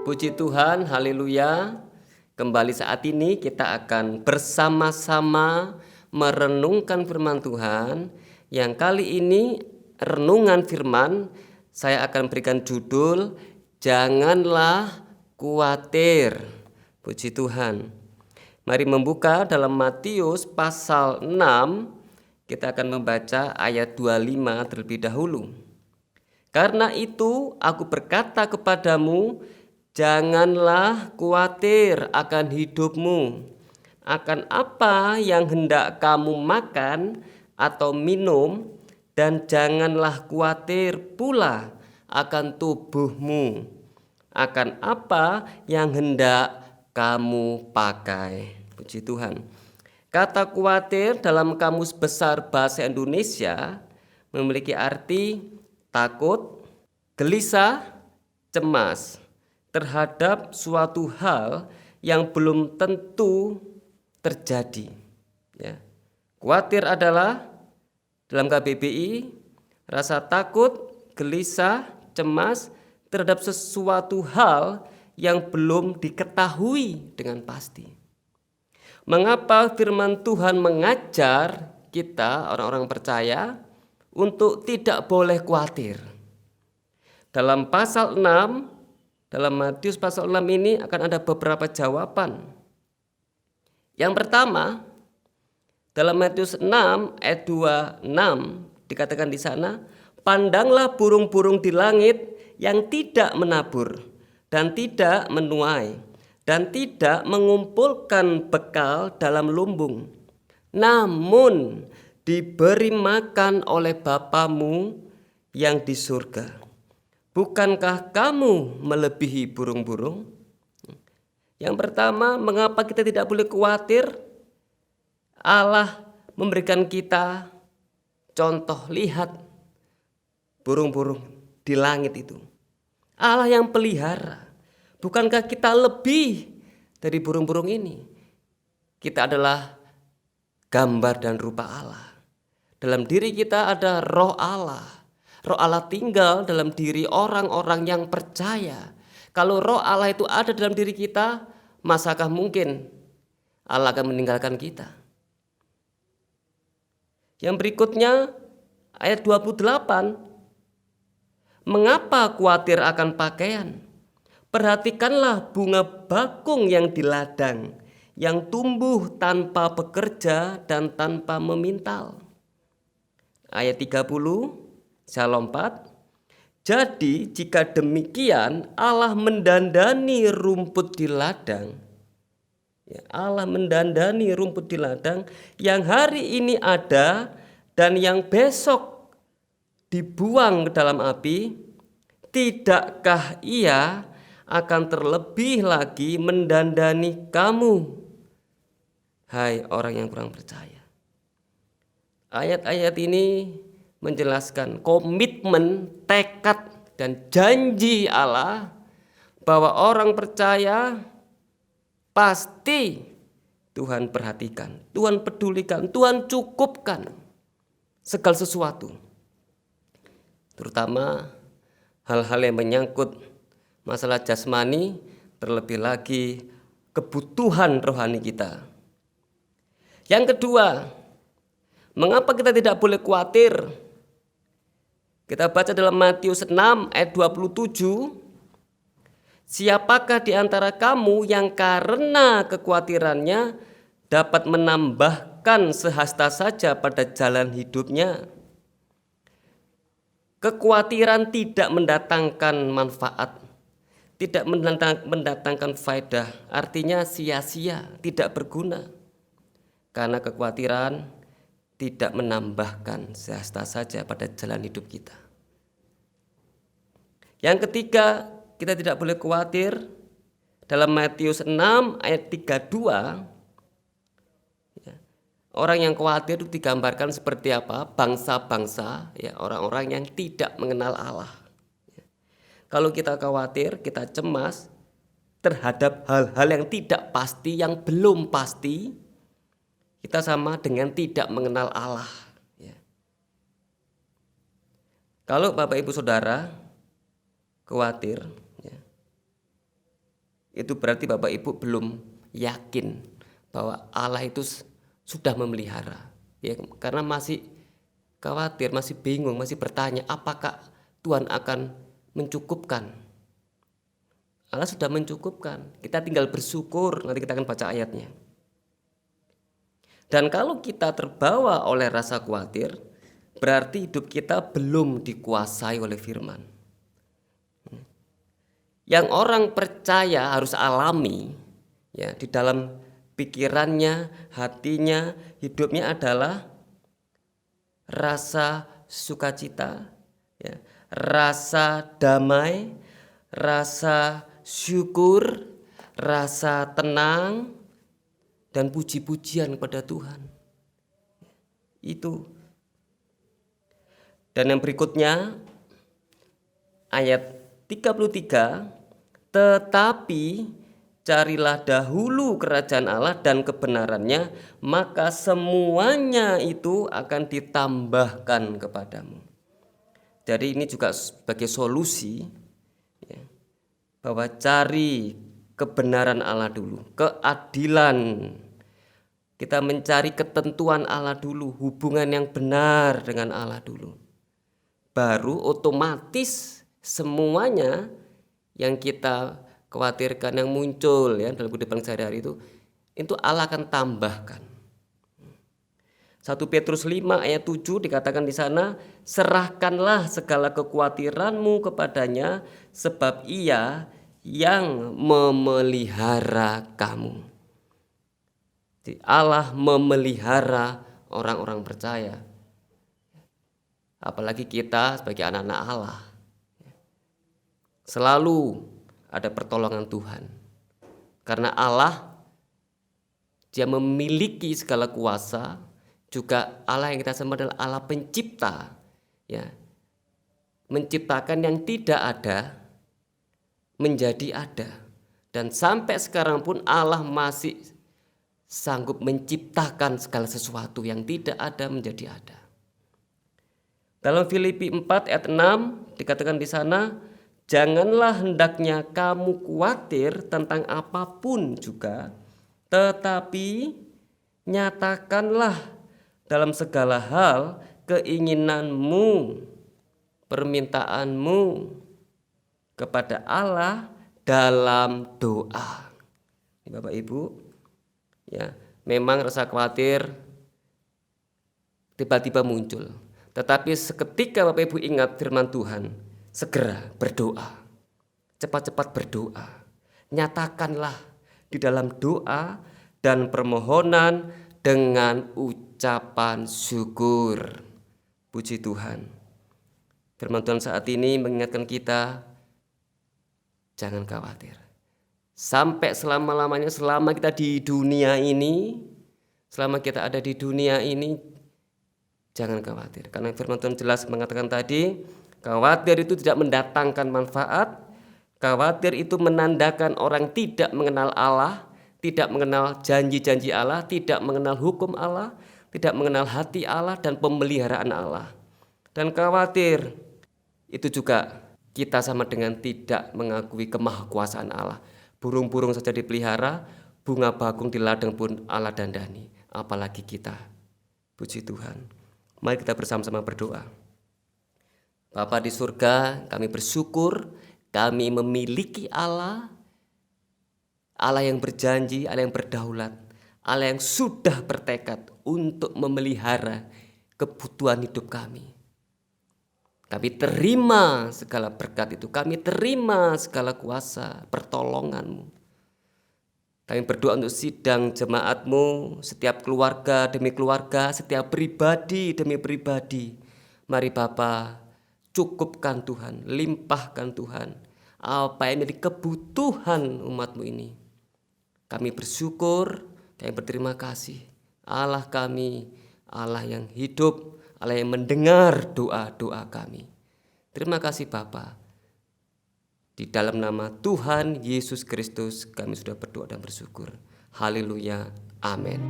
Puji Tuhan, haleluya. Kembali saat ini kita akan bersama-sama merenungkan firman Tuhan. Yang kali ini renungan firman saya akan berikan judul Janganlah Khawatir. Puji Tuhan. Mari membuka dalam Matius pasal 6. Kita akan membaca ayat 25 terlebih dahulu. Karena itu aku berkata kepadamu, janganlah khawatir akan hidupmu, akan apa yang hendak kamu makan atau minum, dan janganlah khawatir pula akan tubuhmu, akan apa yang hendak kamu pakai. Puji Tuhan. Kata khawatir dalam Kamus Besar Bahasa Indonesia memiliki arti takut, gelisah, cemas terhadap suatu hal yang belum tentu terjadi. Ya. Khawatir adalah dalam KBBI rasa takut, gelisah, cemas terhadap sesuatu hal yang belum diketahui dengan pasti. Mengapa firman Tuhan mengajar kita orang-orang percaya untuk tidak boleh khawatir? Dalam pasal 6, dalam Matius pasal 6 ini akan ada beberapa jawaban. Yang pertama, dalam Matius 6 ayat 26 dikatakan di sana, pandanglah burung-burung di langit yang tidak menabur dan tidak menuai dan tidak mengumpulkan bekal dalam lumbung, namun diberi makan oleh Bapamu yang di surga. Bukankah kamu melebihi burung-burung? Yang pertama, mengapa kita tidak boleh khawatir? Allah memberikan kita contoh, lihat burung-burung di langit itu. Allah yang pelihara. Bukankah kita lebih dari burung-burung ini? Kita adalah gambar dan rupa Allah. Dalam diri kita ada roh Allah. Roh Allah tinggal dalam diri orang-orang yang percaya. Kalau roh Allah itu ada dalam diri kita, masakah mungkin Allah akan meninggalkan kita? Yang berikutnya ayat 28. Mengapa khawatir akan pakaian? Perhatikanlah bunga bakung yang di ladang, yang tumbuh tanpa bekerja dan tanpa memintal. Ayat 30, saya lompat. Jadi jika demikian Allah mendandani rumput di ladang. Allah mendandani rumput di ladang yang hari ini ada dan yang besok dibuang ke dalam api, tidakkah Ia akan terlebih lagi mendandani kamu, hai orang yang kurang percaya? Ayat-ayat ini menjelaskan komitmen, tekad, dan janji Allah bahwa orang percaya pasti Tuhan perhatikan, Tuhan pedulikan, Tuhan cukupkan segala sesuatu. Terutama hal-hal yang menyangkut masalah jasmani, terlebih lagi kebutuhan rohani kita. Yang kedua, mengapa kita tidak boleh khawatir? Kita baca dalam Matius 6 ayat 27. Siapakah di antara kamu yang karena kekhawatirannya dapat menambahkan sehasta saja pada jalan hidupnya? Kekhawatiran tidak mendatangkan manfaat, tidak mendatangkan faedah, artinya sia-sia, tidak berguna. Karena kekhawatiran tidak menambahkan sehasta saja pada jalan hidup kita. Yang ketiga, kita tidak boleh khawatir. Dalam Matius 6 ayat 32, orang yang khawatir itu digambarkan seperti apa? Bangsa-bangsa, ya, orang-orang yang tidak mengenal Allah. Kalau kita khawatir, kita cemas terhadap hal-hal yang tidak pasti, yang belum pasti, kita sama dengan tidak mengenal Allah. Kalau Bapak Ibu Saudara khawatir, itu berarti Bapak Ibu belum yakin bahwa Allah itu sudah memelihara. Ya, karena masih khawatir, masih bingung, masih bertanya apakah Tuhan akan mencukupkan. Allah sudah mencukupkan. Kita tinggal bersyukur, nanti kita akan baca ayatnya. Dan kalau kita terbawa oleh rasa khawatir, berarti hidup kita belum dikuasai oleh firman. Yang orang percaya harus alami, ya, di dalam pikirannya, hatinya, hidupnya adalah rasa sukacita, ya, rasa damai, rasa syukur, rasa tenang, dan puji-pujian kepada Tuhan. Itu. Dan yang berikutnya ayat 33, tetapi carilah dahulu kerajaan Allah dan kebenarannya, maka semuanya itu akan ditambahkan kepadamu. Jadi ini juga sebagai solusi, ya, bahwa cari kebenaran Allah dulu, keadilan. Kita mencari ketentuan Allah dulu, hubungan yang benar dengan Allah dulu. Baru otomatis semuanya yang kita khawatirkan, yang muncul ya dalam kehidupan sehari-hari itu Allah akan tambahkan. 1 Petrus 5 ayat 7 dikatakan di sana, serahkanlah segala kekhawatiranmu kepadanya, sebab Ia yang memelihara kamu. Jadi Allah memelihara orang-orang percaya. Apalagi kita sebagai anak-anak Allah. Selalu ada pertolongan Tuhan. Karena Allah, Dia memiliki segala kuasa. Juga Allah yang kita sembah adalah Allah pencipta, ya, menciptakan yang tidak ada menjadi ada, dan sampai sekarang pun Allah masih sanggup menciptakan segala sesuatu yang tidak ada menjadi ada. Dalam Filipi 4 ayat 6 dikatakan di sana, janganlah hendaknya kamu khawatir tentang apapun juga, tetapi nyatakanlah dalam segala hal keinginanmu, permintaanmu kepada Allah dalam doa. Bapak Ibu, ya, memang rasa khawatir tiba-tiba muncul. Tetapi seketika Bapak Ibu ingat firman Tuhan, segera berdoa. Cepat-cepat berdoa. Nyatakanlah di dalam doa dan permohonan dengan ucapan syukur. Puji Tuhan. Firman Tuhan saat ini mengingatkan kita, jangan khawatir. Sampai selama-lamanya, selama kita di dunia ini, selama kita ada di dunia ini, jangan khawatir. Karena firman Tuhan jelas mengatakan tadi, khawatir itu tidak mendatangkan manfaat. Khawatir itu menandakan orang tidak mengenal Allah, tidak mengenal janji-janji Allah, tidak mengenal hukum Allah, tidak mengenal hati Allah dan pemeliharaan Allah. Dan khawatir itu juga kita sama dengan tidak mengakui kemahakuasaan Allah. Burung-burung saja dipelihara, bunga bakung di ladang pun Allah dandani, apalagi kita. Puji Tuhan. Mari kita bersama-sama berdoa. Bapa di surga, kami bersyukur kami memiliki Allah yang berjanji, Allah yang berdaulat, Allah yang sudah bertekad untuk memelihara kebutuhan hidup kami. Kami terima segala berkat itu, kami terima segala kuasa pertolongan-Mu. Kami berdoa untuk sidang jemaat-Mu, setiap keluarga demi keluarga, setiap pribadi demi pribadi. Mari Bapa, cukupkan Tuhan, limpahkan Tuhan apa yang menjadi kebutuhan umat-Mu ini. Kami bersyukur, kami berterima kasih. Allah kami, Allah yang hidup, Allah yang mendengar doa-doa kami. Terima kasih Bapa. Di dalam nama Tuhan Yesus Kristus kami sudah berdoa dan bersyukur. Haleluya. Amin.